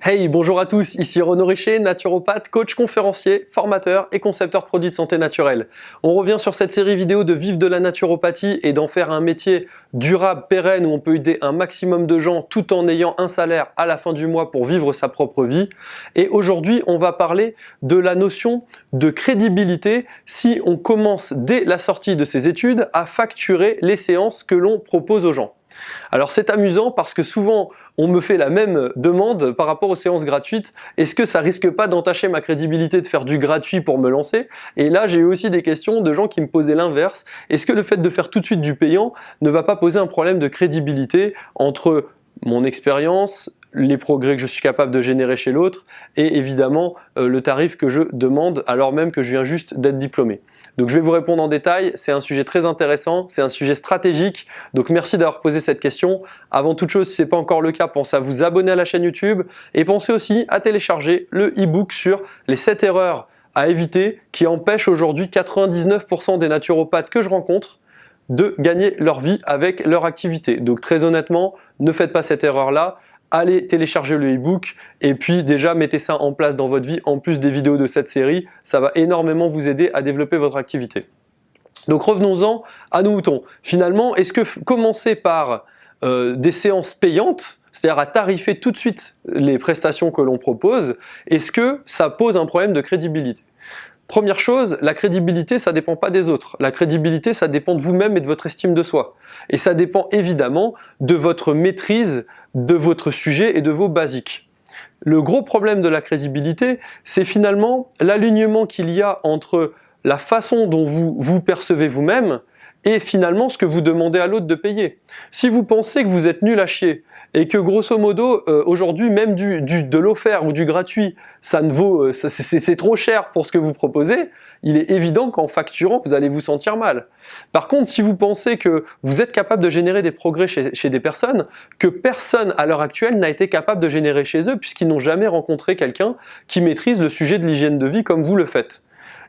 Hey, bonjour à tous, ici Renaud Richer, naturopathe, coach conférencier, formateur et concepteur de produits de santé naturelle. On revient sur cette série vidéo de vivre de la naturopathie et d'en faire un métier durable, pérenne, où on peut aider un maximum de gens tout en ayant un salaire à la fin du mois pour vivre sa propre vie. Et aujourd'hui, on va parler de la notion de crédibilité si on commence dès la sortie de ses études à facturer les séances que l'on propose aux gens. Alors c'est amusant parce que souvent on me fait la même demande par rapport aux séances gratuites. Est-ce que ça risque pas d'entacher ma crédibilité de faire du gratuit pour me lancer? Et là j'ai eu aussi des questions de gens qui me posaient l'inverse. Est-ce que le fait de faire tout de suite du payant ne va pas poser un problème de crédibilité entre mon expérience, les progrès que je suis capable de générer chez l'autre et évidemment le tarif que je demande alors même que je viens juste d'être diplômé. Donc je vais vous répondre en détail, c'est un sujet très intéressant, c'est un sujet stratégique, donc merci d'avoir posé cette question. Avant toute chose, si ce n'est pas encore le cas, pensez à vous abonner à la chaîne YouTube et pensez aussi à télécharger le e-book sur les 7 erreurs à éviter qui empêchent aujourd'hui 99% des naturopathes que je rencontre de gagner leur vie avec leur activité. Donc très honnêtement, ne faites pas cette erreur-là. Allez télécharger le e-book et puis déjà mettez ça en place dans votre vie en plus des vidéos de cette série. Ça va énormément vous aider à développer votre activité. Donc revenons-en à nos moutons. Finalement, est-ce que commencer par des séances payantes, c'est-à-dire à tarifer tout de suite les prestations que l'on propose, est-ce que ça pose un problème de crédibilité ? Première chose, la crédibilité, ça ne dépend pas des autres. La crédibilité, ça dépend de vous-même et de votre estime de soi. Et ça dépend évidemment de votre maîtrise de votre sujet et de vos basiques. Le gros problème de la crédibilité, c'est finalement l'alignement qu'il y a entre la façon dont vous vous percevez vous-même et finalement ce que vous demandez à l'autre de payer. Si vous pensez que vous êtes nul à chier et que grosso modo aujourd'hui même de l'offert ou du gratuit ça ne vaut c'est trop cher pour ce que vous proposez, il est évident qu'en facturant vous allez vous sentir mal. Par contre, si vous pensez que vous êtes capable de générer des progrès chez des personnes que personne à l'heure actuelle n'a été capable de générer chez eux puisqu'ils n'ont jamais rencontré quelqu'un qui maîtrise le sujet de l'hygiène de vie comme vous le faites.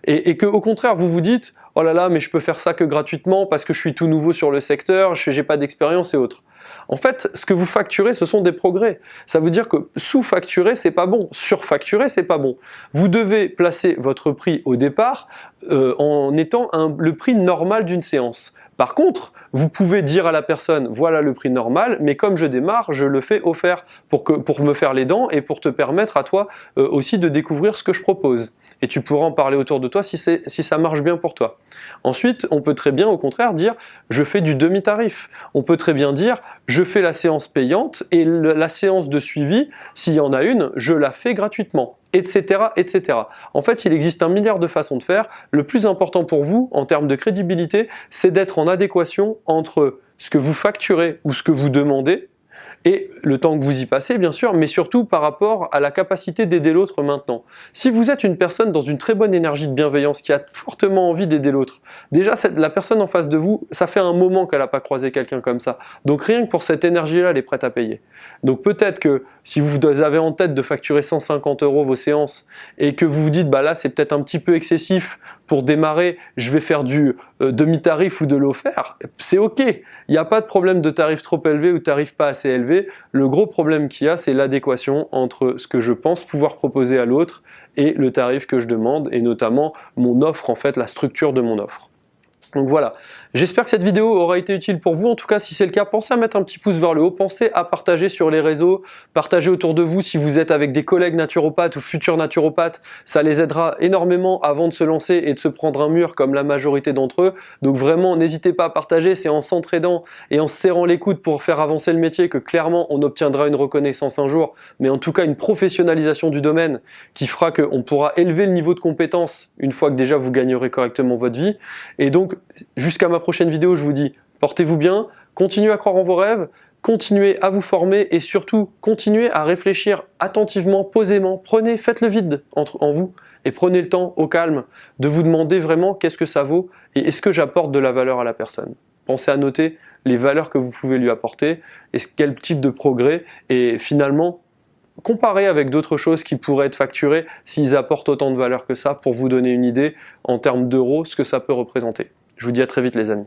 Et que au contraire vous vous dites « Oh là là, mais je peux faire ça que gratuitement parce que je suis tout nouveau sur le secteur, je n'ai pas d'expérience et autres. » En fait, ce que vous facturez, ce sont des progrès. Ça veut dire que sous-facturer, c'est pas bon. Surfacturer, c'est pas bon. Vous devez placer votre prix au départ en étant le prix normal d'une séance. Par contre, vous pouvez dire à la personne « Voilà le prix normal, mais comme je démarre, je le fais offert pour me faire les dents et pour te permettre à toi aussi de découvrir ce que je propose. » Et tu pourras en parler autour de toi si ça marche bien pour toi. Ensuite, on peut très bien au contraire dire « Je fais du demi-tarif ». On peut très bien dire « Je fais la séance payante et la séance de suivi, s'il y en a une, je la fais gratuitement. » etc., etc. En fait, il existe un milliard de façons de faire. Le plus important pour vous, en termes de crédibilité, c'est d'être en adéquation entre ce que vous facturez ou ce que vous demandez et le temps que vous y passez, bien sûr, mais surtout par rapport à la capacité d'aider l'autre maintenant. Si vous êtes une personne dans une très bonne énergie de bienveillance qui a fortement envie d'aider l'autre, déjà la personne en face de vous, ça fait un moment qu'elle n'a pas croisé quelqu'un comme ça. Donc rien que pour cette énergie-là, elle est prête à payer. Donc peut-être que si vous avez en tête de facturer 150 € vos séances et que vous vous dites, bah là c'est peut-être un petit peu excessif pour démarrer, je vais faire du demi-tarif ou de l'offert, c'est ok. Il n'y a pas de problème de tarif trop élevé ou tarif pas assez élevé. Le gros problème qu'il y a, c'est l'adéquation entre ce que je pense pouvoir proposer à l'autre et le tarif que je demande, et notamment mon offre, en fait, la structure de mon offre. Donc voilà, j'espère que cette vidéo aura été utile pour vous. En tout cas, si c'est le cas, pensez à mettre un petit pouce vers le haut, pensez à partager sur les réseaux, partagez autour de vous si vous êtes avec des collègues naturopathes ou futurs naturopathes, ça les aidera énormément avant de se lancer et de se prendre un mur comme la majorité d'entre eux. Donc vraiment, n'hésitez pas à partager, c'est en s'entraidant et en se serrant les coudes pour faire avancer le métier que clairement on obtiendra une reconnaissance un jour, mais en tout cas une professionnalisation du domaine qui fera qu'on pourra élever le niveau de compétence une fois que déjà vous gagnerez correctement votre vie. Et donc, jusqu'à ma prochaine vidéo, je vous dis, portez-vous bien, continuez à croire en vos rêves, continuez à vous former et surtout, continuez à réfléchir attentivement, posément. Faites le vide en vous et prenez le temps au calme de vous demander vraiment qu'est-ce que ça vaut et est-ce que j'apporte de la valeur à la personne. Pensez à noter les valeurs que vous pouvez lui apporter et quel type de progrès et finalement, comparez avec d'autres choses qui pourraient être facturées s'ils apportent autant de valeur que ça pour vous donner une idée en termes d'euros ce que ça peut représenter. Je vous dis à très vite les amis.